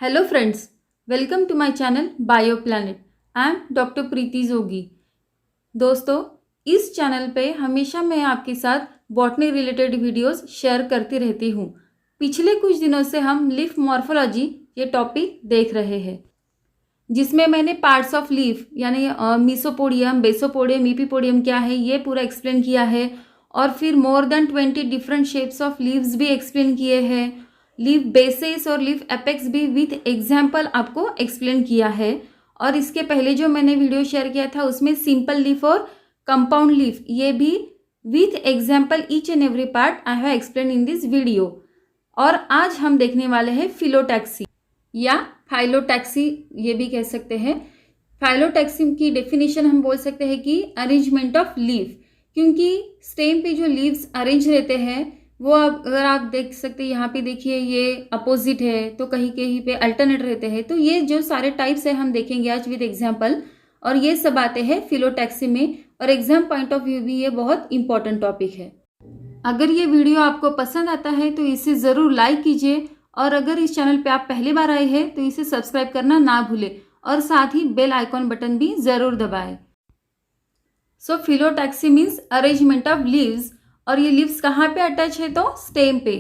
Hello friends, welcome to my channel bio planet. I am doctor Preeti Jogi. दोस्तों, इस channel पे हमेशा मैं आपके साथ बॉटनी रिलेटेड वीडियोस शेयर करती रहती हूँ। पिछले कुछ दिनों से हम लीफ मॉर्फोलॉजी ये टॉपिक देख रहे हैं, जिसमें मैंने पार्ट्स ऑफ लीफ यानी मीसोपोडियम, बेसोपोडियम, ईपीपोडियम क्या है ये पूरा एक्सप्लेन किया है। और फिर more than 20 different shapes of leaves भी एक्सप्लेन किए हैं। लीफ बेसेस और लीफ एपेक्स भी विथ एग्जाम्पल आपको एक्सप्लेन किया है। और इसके पहले जो मैंने वीडियो शेयर किया था उसमें सिंपल लीफ और कंपाउंड लीफ ये भी with example each and every part I have explain in this video. और आज हम देखने वाले हैं फिलोटैक्सी या फाइलोटैक्सी, ये भी कह सकते हैं। फाइलोटैक्सी की डेफिनेशन हम बोल सकते हैं कि अरेंजमेंट ऑफ लीफ, क्योंकि स्टेम पे जो लीव्स अरेंज रहते हैं वो अगर आप देख सकते हैं, यहाँ पे देखिए ये अपोजिट है तो कहीं कहीं पे अल्टरनेट रहते हैं। तो ये जो सारे टाइप्स है हम देखेंगे आज विद एग्जाम्पल, और ये सब आते हैं फिलोटैक्सी में। और एग्जाम पॉइंट ऑफ व्यू भी ये बहुत इंपॉर्टेंट टॉपिक है। अगर ये वीडियो आपको पसंद आता है तो इसे ज़रूर लाइक कीजिए, और अगर इस चैनल पे आप पहली बार आए हैं तो इसे सब्सक्राइब करना ना भूलें, और साथ ही बेल आइकॉन बटन भी ज़रूर दबाएं। So phyllotaxy means arrangement of leaves, और ये लीव्स कहाँ पे अटैच है तो स्टेम पे।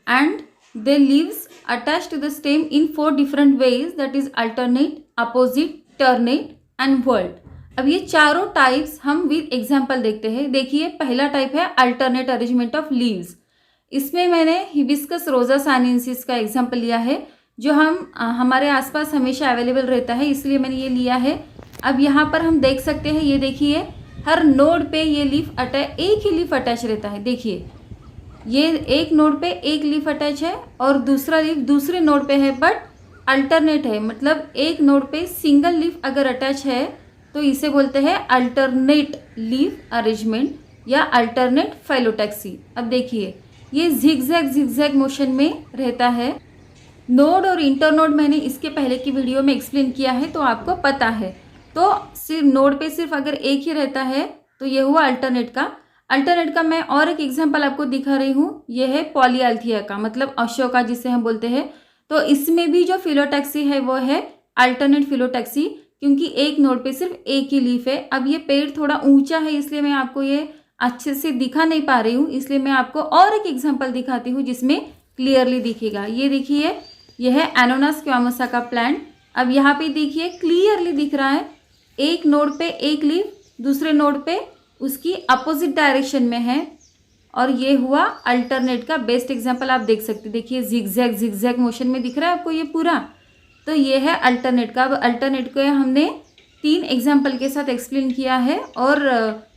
And they leaves attach to the stem in 4 different ways, that is alternate, opposite, ternate and whorled. अब ये चारों टाइप्स हम विद एग्जाम्पल देखते हैं। देखिए, पहला टाइप है अल्टरनेट अरेंजमेंट ऑफ लीव्स। इसमें मैंने हिबिस्कस रोजा साइनेंसिस का एग्जाम्पल लिया है, जो हमारे आसपास हमेशा अवेलेबल रहता है, इसलिए मैंने ये लिया है। अब यहाँ पर हम देख सकते हैं, ये देखिए हर नोड पे ये लीफ एक ही लीफ अटैच रहता है। देखिए ये एक नोड पे एक लीफ अटैच है और दूसरा लीफ दूसरे नोड पे है, बट अल्टरनेट है। मतलब एक नोड पे सिंगल लीफ अगर अटैच है तो इसे बोलते हैं अल्टरनेट लीफ अरेंजमेंट या अल्टरनेट फाइलोटैक्सी। अब देखिए ये जिगजैग मोशन में रहता है। नोड और इंटरनोड मैंने इसके पहले की वीडियो में एक्सप्लेन किया है, तो आपको पता है। तो सिर्फ नोड पे सिर्फ अगर एक ही रहता है तो ये हुआ अल्टरनेट का। अल्टरनेट का मैं और एक एग्जांपल आपको दिखा रही हूँ, ये है पॉलीआल्थिया का, मतलब अशोका जिसे हम बोलते हैं। तो इसमें भी जो फिलोटैक्सी है वो है अल्टरनेट फिलोटैक्सी, क्योंकि एक नोड पे सिर्फ एक ही लीफ है। अब ये पेड़ थोड़ा ऊंचा है इसलिए मैं आपको ये अच्छे से दिखा नहीं पा रही हूँ, इसलिए मैं आपको और एक एग्जाम्पल दिखाती हूँ जिसमें क्लियरली दिखेगा। ये देखिए, यह है एनोना स्क्वामोसा का प्लांट। अब यहाँ पे देखिए क्लियरली दिख रहा है, एक नोड पे एक लीफ, दूसरे नोड पे उसकी अपोजिट डायरेक्शन में है। और ये हुआ अल्टरनेट का बेस्ट एग्जांपल, आप देख सकते हैं। देखिए जिगजैग मोशन में दिख रहा है आपको ये पूरा। तो ये है अल्टरनेट का। अब अल्टरनेट को हमने 3 एग्जाम्पल के साथ एक्सप्लेन किया है, और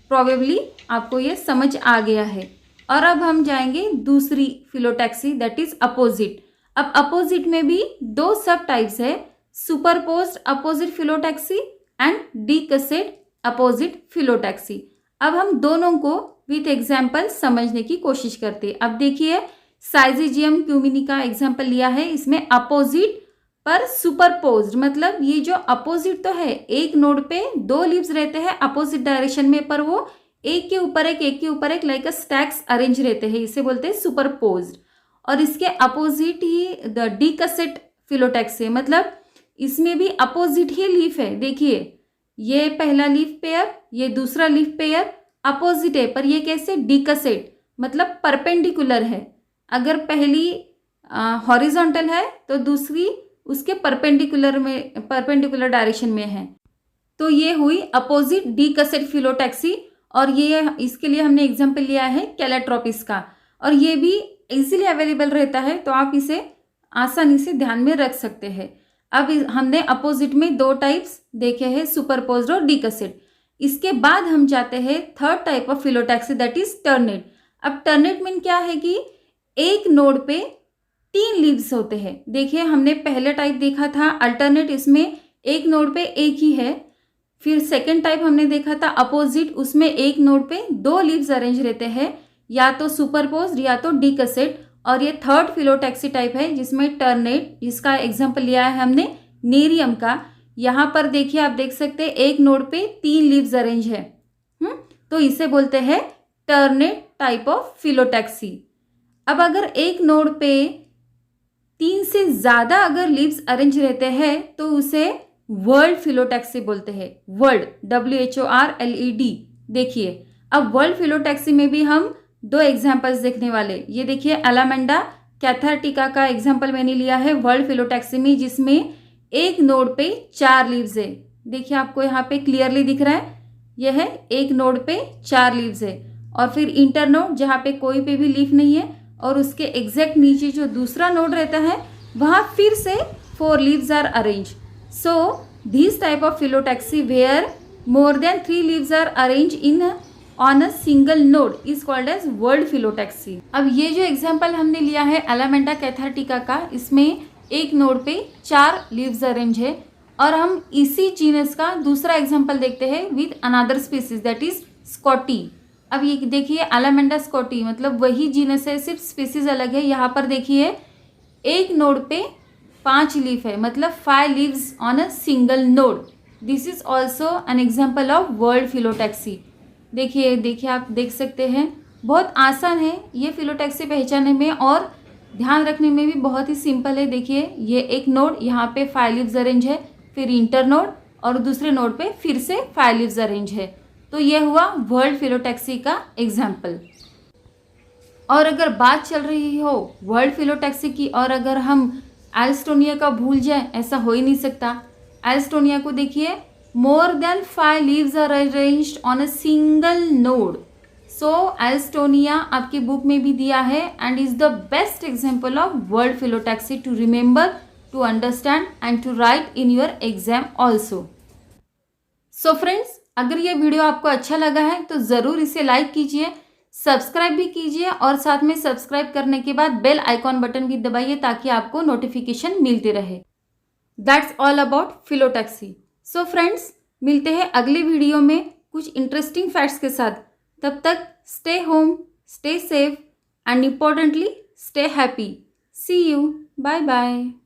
प्रोबेबली आपको ये समझ आ गया है। और अब हम जाएंगे दूसरी फिलोटैक्सी, दैट इज अपोजिट। अब अपोजिट में भी 2 सब टाइप्स है, superposed opposite phyllotaxy and decussate opposite phyllotaxy. अब हम दोनों को विथ एग्जाम्पल समझने की कोशिश करते हैं। अब देखिए साइजिजियम क्यूमिनी का एग्जाम्पल लिया है, इसमें अपोजिट पर सुपरपोज्ड, मतलब ये जो अपोजिट तो है, एक नोड पे 2 लीव्स रहते हैं अपोजिट डायरेक्शन में, पर वो एक के ऊपर एक लाइक अ स्टैक्स अरेंज रहते हैं, इसे बोलते हैं सुपरपोज्ड। और इसके अपोजिट ही द डीकसेड फिलोटैक्सी, मतलब इसमें भी अपोजिट ही लीफ है। देखिए ये पहला लीफ पेयर, ये दूसरा लीफ पेयर अपोजिट है, पर ये कैसे डीकसेड, मतलब परपेंडिकुलर है। अगर पहली हॉरिजॉन्टल है तो दूसरी उसके परपेंडिकुलर डायरेक्शन में है। तो ये हुई अपोजिट डीकसेड फिलोटैक्सी। और ये इसके लिए हमने एग्जाम्पल लिया है कैलेट्रोपिस का, और ये भी इजीली अवेलेबल रहता है, तो आप इसे आसानी से ध्यान में रख सकते हैं। अब हमने अपोजिट में 2 टाइप्स देखे हैं, सुपरपोज्ड और डीकसेड। इसके बाद हम जाते हैं third type of phyllotaxy, that is ternate. अब टर्नेट मीन क्या है कि एक नोड पे 3 लीव्स होते हैं। देखिए हमने पहले टाइप देखा था अल्टरनेट, इसमें एक नोड पे एक ही है। फिर सेकेंड टाइप हमने देखा था अपोजिट, उसमें एक नोड पे 2 लीव्स अरेंज रहते हैं, या तो सुपरपोज्ड या तो डीकसेड। और ये थर्ड फिलोटैक्सी टाइप है जिसमें टर्नेट, जिसका एग्जाम्पल लिया है हमने नेरियम का। यहाँ पर देखिए आप देख सकते हैं एक नोड पे 3 लीव्स अरेंज है, तो इसे बोलते हैं टर्नेट टाइप ऑफ फिलोटैक्सी। अब अगर एक नोड पे 3 से ज़्यादा अगर लीव्स अरेंज रहते हैं तो उसे वर्ल्ड फिलोटैक्सी बोलते हैं। World, WHORLED। देखिए, अब वर्ल्ड फिलोटैक्सी में भी हम 2 एग्जाम्पल्स देखने वाले। ये देखिए, एलामेंडा कैथार्टिका का एग्जाम्पल मैंने लिया है वर्ल्ड फिलोटैक्सी में, जिसमें एक नोड पे 4 लीव्स है। देखिए, आपको यहाँ पे क्लियरली दिख रहा है, यह है एक नोड पे 4 लीव्स है। और फिर इंटर नोड, जहाँ पे कोई पे भी लीफ नहीं है, और उसके एग्जैक्ट नीचे जो दूसरा नोड रहता है वहाँ फिर से 4 leaves are arrange. So this type of phyllotaxy where more than 3 leaves are arrange in on a single node is called as whorled phyllotaxy. अब ये जो एग्जाम्पल हमने लिया है एलामेंडा कैथार्टिका का, इसमें एक नोड पे 4 लीव्स अरेंज है। और हम इसी जीनस का दूसरा एग्जाम्पल देखते हैं with another species, that is Scotty. अब ये देखिए, एलामेंडा स्कॉटी मतलब वही जीनस है, सिर्फ स्पीसीज अलग है। यहाँ पर देखिए, एक नोड पे 5 लीफ है, मतलब 5 leaves on a single node. This is also an example of whorled phyllotaxy. देखिए आप देख सकते हैं, बहुत आसान है ये फिलोटैक्सी पहचानने में, और ध्यान रखने में भी बहुत ही सिंपल है। देखिए, ये एक नोड, यहाँ पे 5 लीव्स अरेंज है, फिर इंटर नोड, और दूसरे नोड पे फिर से 5 लीव्स अरेंज है। तो ये हुआ वर्ल्ड फिलोटैक्सी का एग्जाम्पल। और अगर बात चल रही हो वर्ल्ड फिलोटैक्सी की, और अगर हम एल्स्टोनिया का भूल जाए, ऐसा हो ही नहीं सकता। एल्स्टोनिया को देखिए, more than 5 leaves are arranged on a single node. So Alstonia आपकी बुक में भी दिया है and is the best example of whorled phyllotaxy to remember, to understand and to write in your exam also. So friends, अगर ये video आपको अच्छा लगा है तो ज़रूर इसे लाइक कीजिए, सब्सक्राइब भी कीजिए, और साथ में सब्सक्राइब करने के बाद बेल आइकॉन बटन भी दबाइए ताकि आपको नोटिफिकेशन मिलते रहे। That's all about phyllotaxy. So friends, मिलते हैं अगले वीडियो में कुछ इंटरेस्टिंग फैक्ट्स के साथ। तब तक stay home, stay safe and importantly stay happy. See you, bye bye.